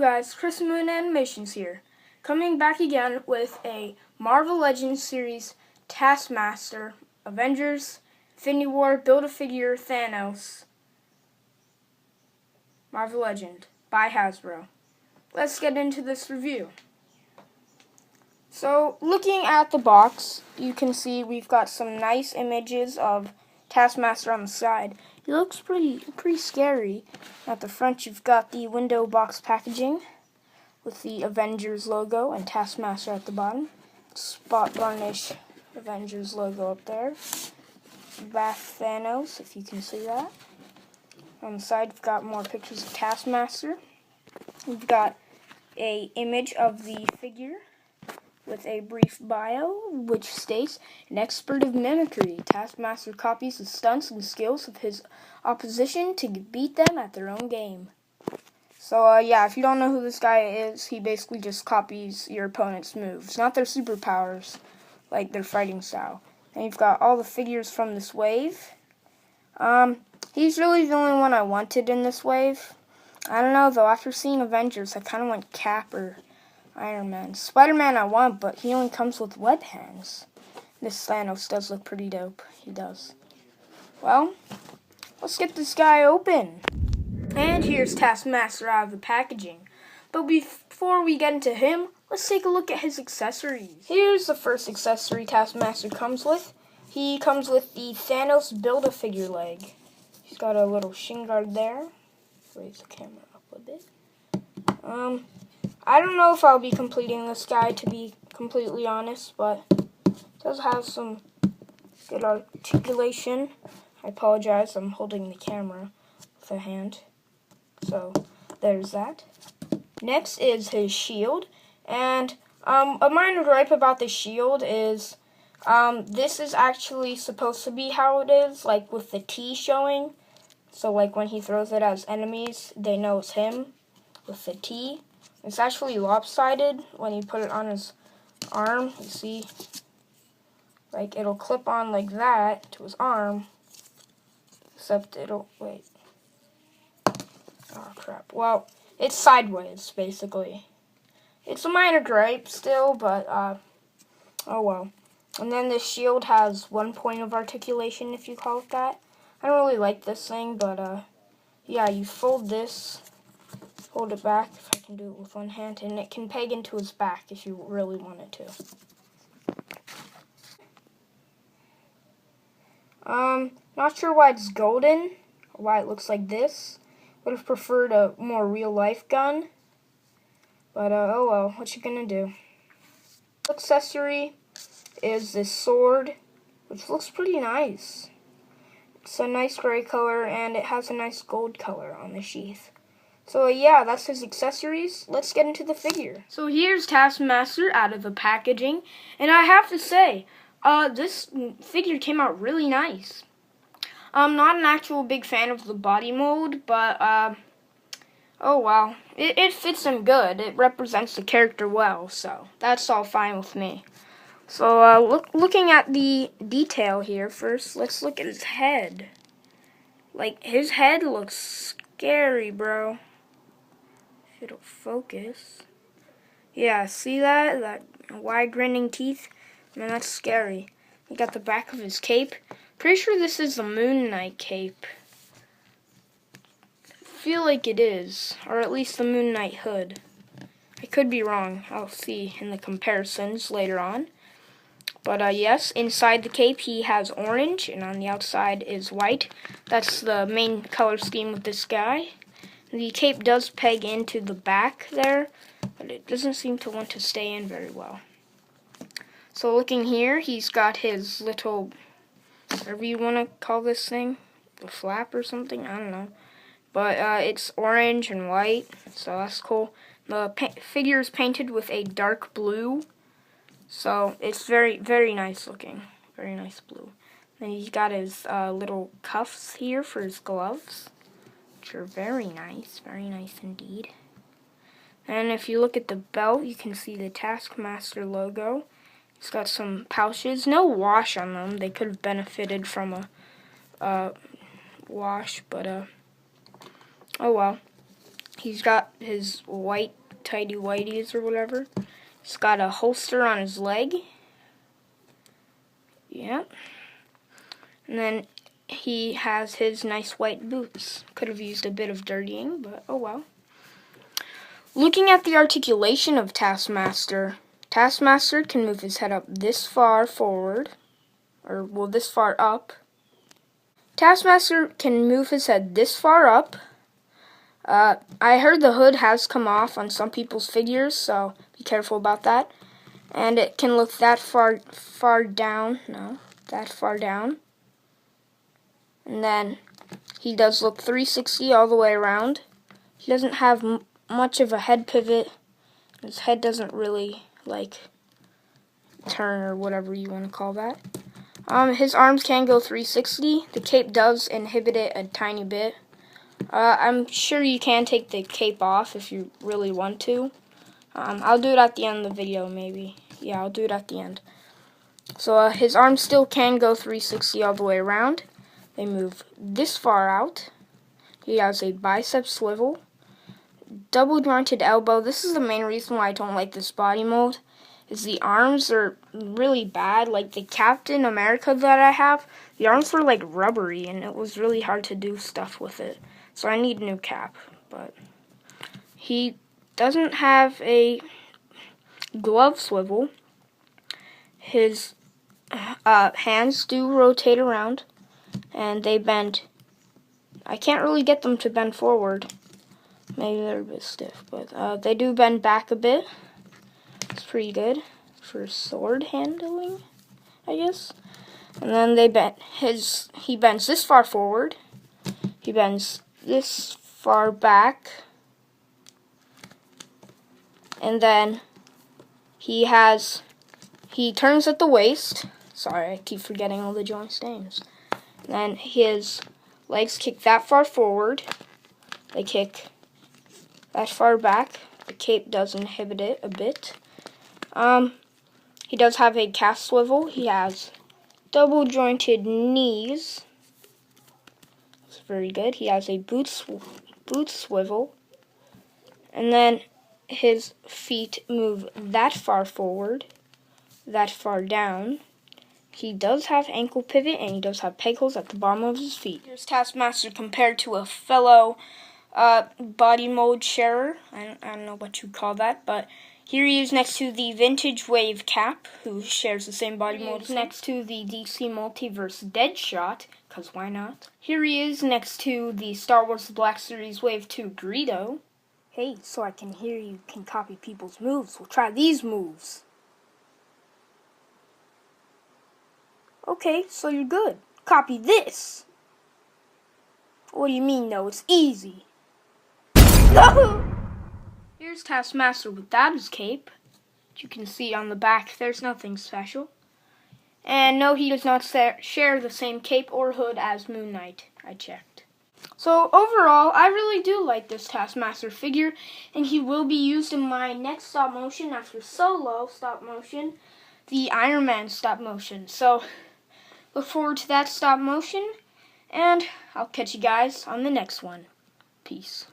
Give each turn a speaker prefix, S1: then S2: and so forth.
S1: guys, Chris Moon Animations here, coming back again with a Marvel Legends series, Taskmaster, Avengers, Infinity War, Build-A-Figure, Thanos, Marvel Legend, by Hasbro. Let's get into this review. So, looking at the box, you can see we've got some nice images of Taskmaster on the side. He looks pretty scary. At the front, you've got the window box packaging with the Avengers logo and Taskmaster at the bottom. Spot varnish Avengers logo up there. BAF Thanos, if you can see that. On the side, we've got more pictures of Taskmaster. We've got an image of the figure with a brief bio, which states, an expert of mimicry, Taskmaster copies the stunts and skills of his opposition to beat them at their own game. So, yeah, if you don't know who this guy is, he basically just copies your opponent's moves, not their superpowers, like their fighting style. And you've got all the figures from this wave. He's really the only one I wanted in this wave. I don't know, though, after seeing Avengers, I kind of went Cap or Iron Man. Spider-Man I want, but he only comes with web hands. This Thanos does look pretty dope. He does. Well, let's get this guy open. And here's Taskmaster out of the packaging. But before we get into him, let's take a look at his accessories. Here's the first accessory Taskmaster comes with. He comes with the Thanos Build-A-Figure leg. He's got a little shin guard there. Raise the camera up a bit. I don't know if I'll be completing this guy, to be completely honest, but it does have some good articulation. I apologize, I'm holding the camera with a hand. So, there's that. Next is his shield, and a minor gripe about the shield is this is actually supposed to be how it is, like with the T showing. So, like when he throws it as enemies, they know it's him with the T. It's actually lopsided when you put it on his arm. You see, like it'll clip on like that to his arm, except it'll, wait. Oh crap. Well, it's sideways basically. It's a minor gripe still, but oh well. And then the shield has 1 point of articulation, if you call it that. I don't really like this thing, but yeah, you fold this, hold it back, if I can do it with one hand, and it can peg into his back if you really want it to. Not sure why it's golden, or why it looks like this. Would have preferred a more real-life gun, but oh well, what you gonna do? Accessory is this sword, which looks pretty nice. It's a nice gray color, and it has a nice gold color on the sheath. So yeah, that's his accessories. Let's get into the figure. So here's Taskmaster out of the packaging, and I have to say, this figure came out really nice. I'm not an actual big fan of the body mold, but oh well, it fits him good. It represents the character well, so that's all fine with me. So looking at the detail here first, let's look at his head. Like, his head looks scary, bro. If it'll focus. Yeah, see that? That wide grinning teeth? Man, that's scary. You got the back of his cape. Pretty sure this is the Moon Knight cape. I feel like it is. Or at least the Moon Knight hood. I could be wrong. I'll see in the comparisons later on. But yes, inside the cape he has orange, and on the outside is white. That's the main color scheme with this guy. The cape does peg into the back there, but it doesn't seem to want to stay in very well. So looking here, he's got his little, whatever you want to call this thing, the flap or something, I don't know. But it's orange and white, so that's cool. The figure is painted with a dark blue. So it's very, very nice looking. Very nice blue. Then he's got his little cuffs here for his gloves, which are very nice indeed. And if you look at the belt, you can see the Taskmaster logo. It's got some pouches. No wash on them. They could have benefited from a wash, but oh well. He's got his white tidy whities or whatever. He's got a holster on his leg. Yeah. And then he has his nice white boots. Could have used a bit of dirtying, but oh well. Looking at the articulation of Taskmaster, Taskmaster can move his head up this far forward, or well, this far up. Taskmaster can move his head this far up. I heard the hood has come off on some people's figures, so be careful about that. And it can look that far down. No, that far down. And then he does look 360 all the way around. He doesn't have much of a head pivot. His head doesn't really turn or whatever you want to call that. His arms can go 360. The cape does inhibit it a tiny bit. I'm sure you can take the cape off if you really want to. I'll do it at the end of the video, maybe. Yeah, I'll do it at the end. So his arms still can go 360 all the way around. They move this far out. He has a bicep swivel. Double jointed elbow. This is the main reason why I don't like this body mold. Is the arms are really bad. Like the Captain America that I have, the arms were like rubbery and it was really hard to do stuff with it. So I need a new cap. But he doesn't have a glove swivel. His hands do rotate around and they bend. I can't really get them to bend forward. Maybe they're a bit stiff, but they do bend back a bit. It's pretty good for sword handling, I guess. And then they bend he bends this far forward. He bends this far back. And then he turns at the waist. Sorry, I keep forgetting all the joint names. And then his legs kick that far forward. They kick that far back. The cape does inhibit it a bit. He does have a calf swivel. He has double jointed knees. That's very good. He has a boot swivel. And then his feet move that far forward, that far down. He does have ankle pivot and he does have peg holes at the bottom of his feet. Here's Taskmaster compared to a fellow body mold sharer. I don't know what you call that, but here he is next to the Vintage Wave Cap, who shares the same body mold. Next to the DC Multiverse Deadshot, because why not? Here he is next to the Star Wars The Black Series Wave 2 Greedo. Hey, so I can hear you can copy people's moves. We'll try these moves. Okay, so you're good. Copy this. What do you mean, though? It's easy. No! Here's Taskmaster without his cape. As you can see on the back, there's nothing special. And no, he does not share the same cape or hood as Moon Knight. I checked. So overall, I really do like this Taskmaster figure, and he will be used in my next stop motion after Solo stop motion, the Iron Man stop motion. So look forward to that stop motion, and I'll catch you guys on the next one. Peace.